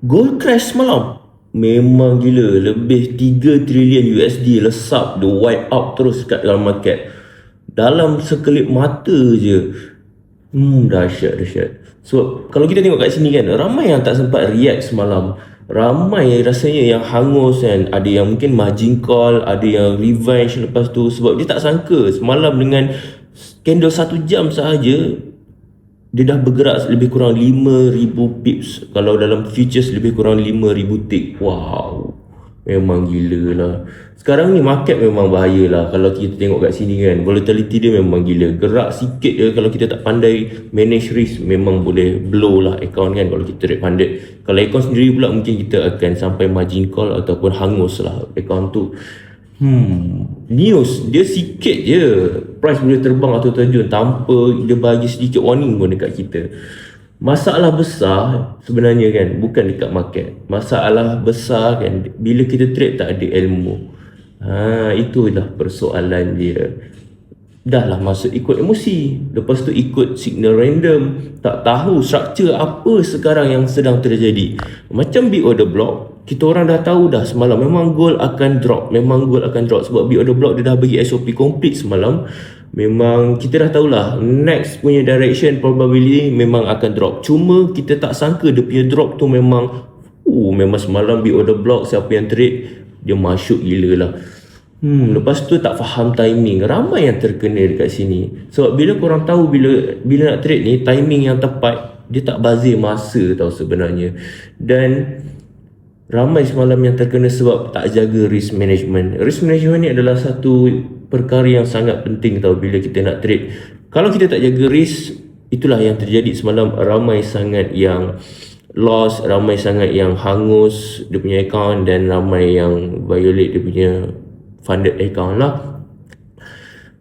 Gold crash semalam. Memang gila. Lebih 3 trilion USD lesap. Dia wipe out terus kat dalam market. Dalam sekelip mata je. Dahsyat. So, kalau kita tengok kat sini kan, ramai yang tak sempat react semalam. Ramai rasanya yang hangus kan. Ada yang mungkin margin call, ada yang revenge lepas tu. Sebab dia tak sangka semalam dengan candle 1 jam sahaja, dia dah bergerak lebih kurang 5,000 pips. Kalau dalam futures lebih kurang 5,000 tick. Wow, memang gila lah. Sekarang ni market memang bahaya lah. Kalau kita tengok kat sini kan, volatility dia memang gila. Gerak sikit je, kalau kita tak pandai manage risk, memang boleh blow lah account kan, kalau kita trade pandai. Kalau account sendiri pula, mungkin kita akan sampai margin call ataupun hangus lah account tu. News dia sikit je, price boleh terbang atau terjun tanpa dia bagi sedikit warning pun dekat kita. Masalah besar sebenarnya kan bukan dekat market. Masalah besar kan bila kita trade tak ada ilmu. Itu dah persoalan dia. Dah lah masuk ikut emosi, lepas tu ikut signal random, tak tahu struktur apa sekarang yang sedang terjadi. Macam big order block, kita orang dah tahu dah semalam memang gold akan drop, sebab big order block dia dah bagi SOP complete semalam. Memang kita dah tahulah next punya direction probability memang akan drop. Cuma kita tak sangka dia punya drop tu memang semalam big order block, siapa yang trade dia masuk gila lah. Lepas tu tak faham timing. Ramai yang terkena dekat sini. Sebab bila korang tahu bila nak trade ni, timing yang tepat, dia tak bazir masa tau sebenarnya. Dan ramai semalam yang terkena sebab tak jaga risk management. Risk management ni adalah satu perkara yang sangat penting tau bila kita nak trade. Kalau kita tak jaga risk, itulah yang terjadi semalam. Ramai sangat yang loss, ramai sangat yang hangus dia punya account, dan ramai yang violate dia punya funded account lah.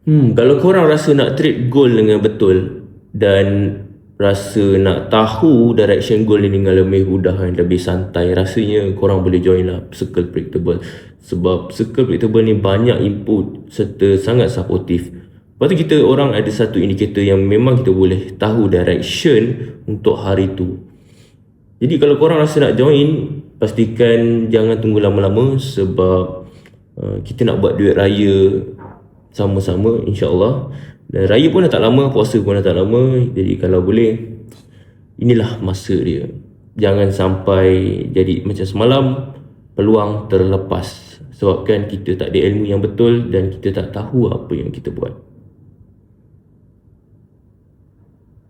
Kalau korang rasa nak trade gold dengan betul dan rasa nak tahu direction gold ni dengan lebih mudah dan lebih santai, rasanya korang boleh join lah Circle Predictable. Sebab Circle Predictable ni banyak input serta sangat supportive. Lepas tu kita orang ada satu indikator yang memang kita boleh tahu direction untuk hari tu. Jadi kalau korang rasa nak join, pastikan jangan tunggu lama-lama, sebab kita nak buat duit raya sama-sama insyaAllah. Dan raya pun dah tak lama, puasa pun dah tak lama. Jadi kalau boleh, inilah masa dia. Jangan sampai jadi macam semalam, peluang terlepas sebabkan kita tak ada ilmu yang betul dan kita tak tahu apa yang kita buat.